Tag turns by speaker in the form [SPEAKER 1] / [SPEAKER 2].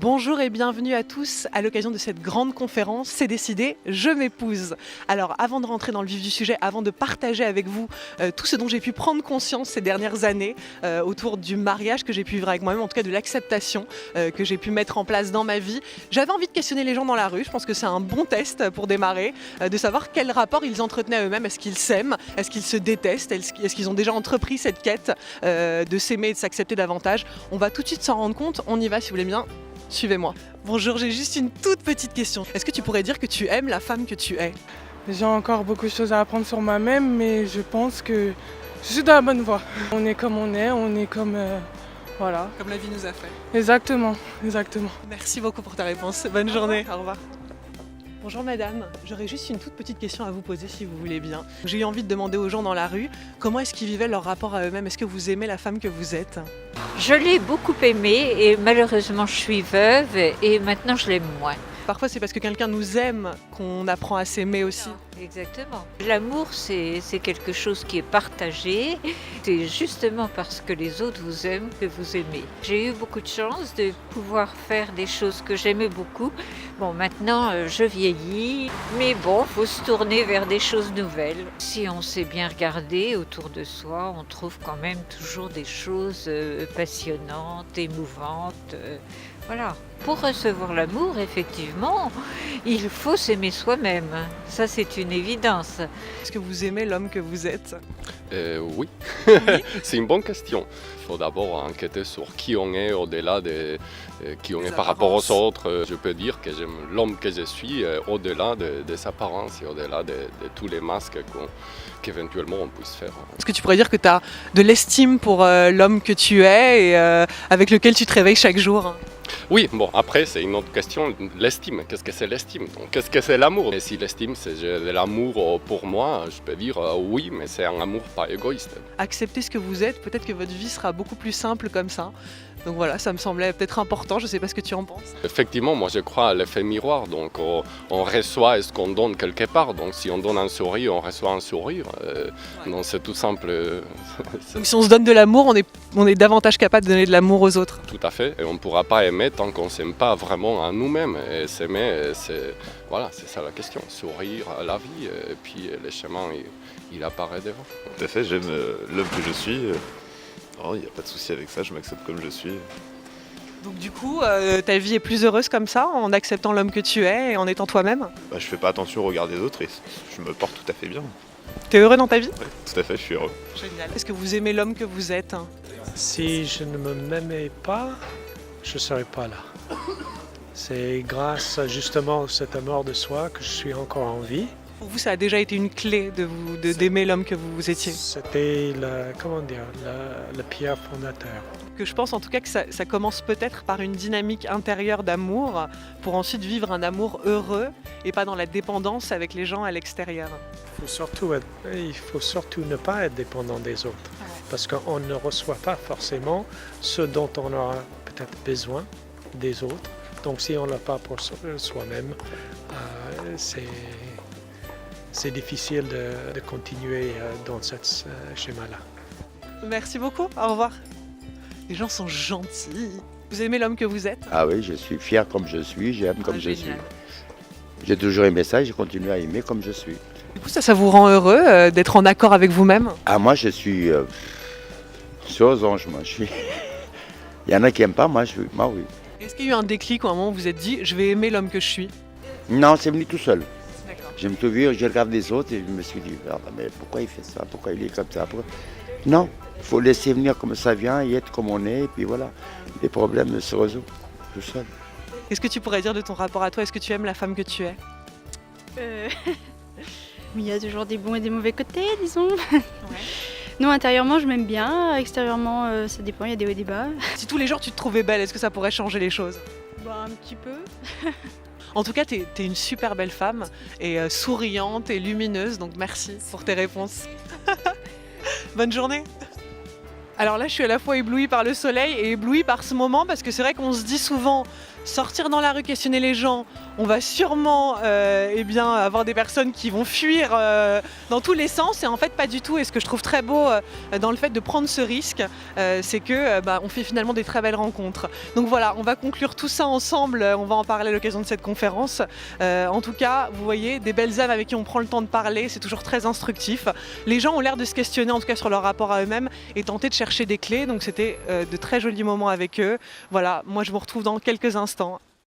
[SPEAKER 1] Bonjour et bienvenue à tous à l'occasion de cette grande conférence C'est décidé, je m'épouse. Alors avant de rentrer dans le vif du sujet, avant de partager avec vous tout ce dont j'ai pu prendre conscience ces dernières années autour du mariage que j'ai pu vivre avec moi-même, en tout cas de l'acceptation que j'ai pu mettre en place dans ma vie, j'avais envie de questionner les gens dans la rue. Je pense que c'est un bon test pour démarrer, de savoir quel rapport ils entretenaient à eux-mêmes. Est-ce qu'ils s'aiment? Est-ce qu'ils se détestent? Est-ce qu'ils ont déjà entrepris cette quête de s'aimer et de s'accepter davantage? On va tout de suite s'en rendre compte, on y va si vous voulez bien. Suivez-moi. Bonjour, j'ai juste une toute petite question. Est-ce que tu pourrais dire que tu aimes la femme que tu es?
[SPEAKER 2] J'ai encore beaucoup de choses à apprendre sur moi-même, mais je pense que je suis dans la bonne voie. On est comme on est comme... voilà.
[SPEAKER 1] Comme la vie nous a fait.
[SPEAKER 2] Exactement, exactement.
[SPEAKER 1] Merci beaucoup pour ta réponse. Bonne journée. Au revoir. Bonjour madame, j'aurais juste une toute petite question à vous poser si vous voulez bien. J'ai eu envie de demander aux gens dans la rue comment est-ce qu'ils vivaient leur rapport à eux-mêmes. Est-ce que vous aimez la femme que vous êtes?
[SPEAKER 3] Je l'ai beaucoup aimée et malheureusement je suis veuve et maintenant je l'aime moins.
[SPEAKER 1] Parfois c'est parce que quelqu'un nous aime qu'on apprend à s'aimer aussi.
[SPEAKER 3] Exactement. L'amour c'est quelque chose qui est partagé. C'est justement parce que les autres vous aiment que vous aimez. J'ai eu beaucoup de chance de pouvoir faire des choses que j'aimais beaucoup. Bon, maintenant je vieillis, mais bon, faut se tourner vers des choses nouvelles. Si on sait bien regarder autour de soi, on trouve quand même toujours des choses passionnantes, émouvantes. Voilà. Pour recevoir l'amour, effectivement, il faut s'aimer soi-même. Ça, c'est une évidence.
[SPEAKER 1] Est-ce que vous aimez l'homme que vous êtes?
[SPEAKER 4] Oui, c'est une bonne question. Il faut d'abord enquêter sur qui on est au-delà de qui on est par rapport aux autres. Je peux dire que j'aime l'homme que je suis au-delà des apparences et au-delà de tous les masques qu'éventuellement on puisse faire.
[SPEAKER 1] Est-ce que tu pourrais dire que tu as de l'estime pour l'homme que tu es et avec lequel tu te réveilles chaque jour?
[SPEAKER 4] Oui, bon, après, c'est une autre question, l'estime. Qu'est-ce que c'est l'estime? Donc, qu'est-ce que c'est l'amour? Et si l'estime, c'est de l'amour pour moi, je peux dire oui, mais c'est un amour pas égoïste.
[SPEAKER 1] Accepter ce que vous êtes, peut-être que votre vie sera beaucoup plus simple comme ça. Donc voilà, ça me semblait peut-être important, je ne sais pas ce que tu en penses.
[SPEAKER 4] Effectivement, moi je crois à l'effet miroir, donc on reçoit ce qu'on donne quelque part, donc si on donne un sourire, on reçoit un sourire, donc c'est tout simple.
[SPEAKER 1] Donc si on se donne de l'amour, on est davantage capable de donner de l'amour aux autres.
[SPEAKER 4] Tout à fait, et on ne pourra pas aimer tant qu'on ne s'aime pas vraiment à nous-mêmes, et s'aimer, voilà, c'est ça la question, sourire à la vie, et puis le chemin, il apparaît devant.
[SPEAKER 5] Tout à fait, j'aime l'homme que je suis. Il n'y a pas de souci avec ça, je m'accepte comme je suis.
[SPEAKER 1] Donc du coup, ta vie est plus heureuse comme ça, en acceptant l'homme que tu es et en étant toi-même?
[SPEAKER 5] Je fais pas attention au regard des autres et je me porte tout à fait bien.
[SPEAKER 1] T'es heureux dans ta vie?
[SPEAKER 5] Ouais, tout à fait, je suis heureux.
[SPEAKER 1] Génial. Est-ce que vous aimez l'homme que vous êtes?
[SPEAKER 6] Si je ne m'aimais pas, je ne serais pas là. C'est grâce à justement cet amour de soi que je suis encore en vie.
[SPEAKER 1] Pour vous, ça a déjà été une clé d'aimer l'homme que vous étiez?
[SPEAKER 6] C'était la pierre fondateur.
[SPEAKER 1] Que je pense en tout cas que ça commence peut-être par une dynamique intérieure d'amour pour ensuite vivre un amour heureux et pas dans la dépendance avec les gens à l'extérieur.
[SPEAKER 6] Il faut surtout ne pas être dépendant des autres. Parce qu'on ne reçoit pas forcément ce dont on aura peut-être besoin des autres. Donc si on ne l'a pas pour soi-même, c'est difficile de continuer dans ce schéma-là.
[SPEAKER 1] Merci beaucoup, au revoir. Les gens sont gentils. Vous aimez l'homme que vous êtes?
[SPEAKER 7] Ah oui, je suis fier comme je suis, j'aime comme je suis.
[SPEAKER 1] Génial.
[SPEAKER 7] J'ai toujours aimé ça et je continue à aimer comme je suis.
[SPEAKER 1] Du coup, ça vous rend heureux d'être en accord avec vous-même?
[SPEAKER 7] Ah moi je suis aux anges, moi je suis. Il y en a qui n'aiment pas, moi oui.
[SPEAKER 1] Est-ce qu'il y a eu un déclic où à un moment vous vous êtes dit je vais aimer l'homme que je suis?
[SPEAKER 7] Non, c'est venu tout seul.
[SPEAKER 1] D'accord.
[SPEAKER 7] Je me suis vu, je regarde les autres et je me suis dit, mais pourquoi il fait ça? Pourquoi il est comme ça? Non, il faut laisser venir comme ça vient et être comme on est, et puis voilà. Les problèmes se résolvent tout seul.
[SPEAKER 1] Qu'est-ce que tu pourrais dire de ton rapport à toi? Est-ce que tu aimes la femme que tu es?
[SPEAKER 8] Il y a toujours des bons et des mauvais côtés, disons. Non, intérieurement, je m'aime bien. Extérieurement, ça dépend, il y a des hauts et des bas.
[SPEAKER 1] Si tous les jours tu te trouvais belle, est-ce que ça pourrait changer les choses?
[SPEAKER 8] Un petit peu.
[SPEAKER 1] En tout cas, t'es une super belle femme et souriante et lumineuse, donc merci pour tes réponses. Bonne journée. Alors là, je suis à la fois éblouie par le soleil et éblouie par ce moment parce que c'est vrai qu'on se dit souvent sortir dans la rue, questionner les gens, on va sûrement avoir des personnes qui vont fuir dans tous les sens, et en fait pas du tout. Et ce que je trouve très beau dans le fait de prendre ce risque, c'est que on fait finalement des très belles rencontres. Donc voilà, on va conclure tout ça ensemble, on va en parler à l'occasion de cette conférence. En tout cas, vous voyez, des belles âmes avec qui on prend le temps de parler, c'est toujours très instructif. Les gens ont l'air de se questionner en tout cas sur leur rapport à eux-mêmes et tenter de chercher des clés, donc c'était de très jolis moments avec eux. Voilà, moi je vous retrouve dans quelques instants.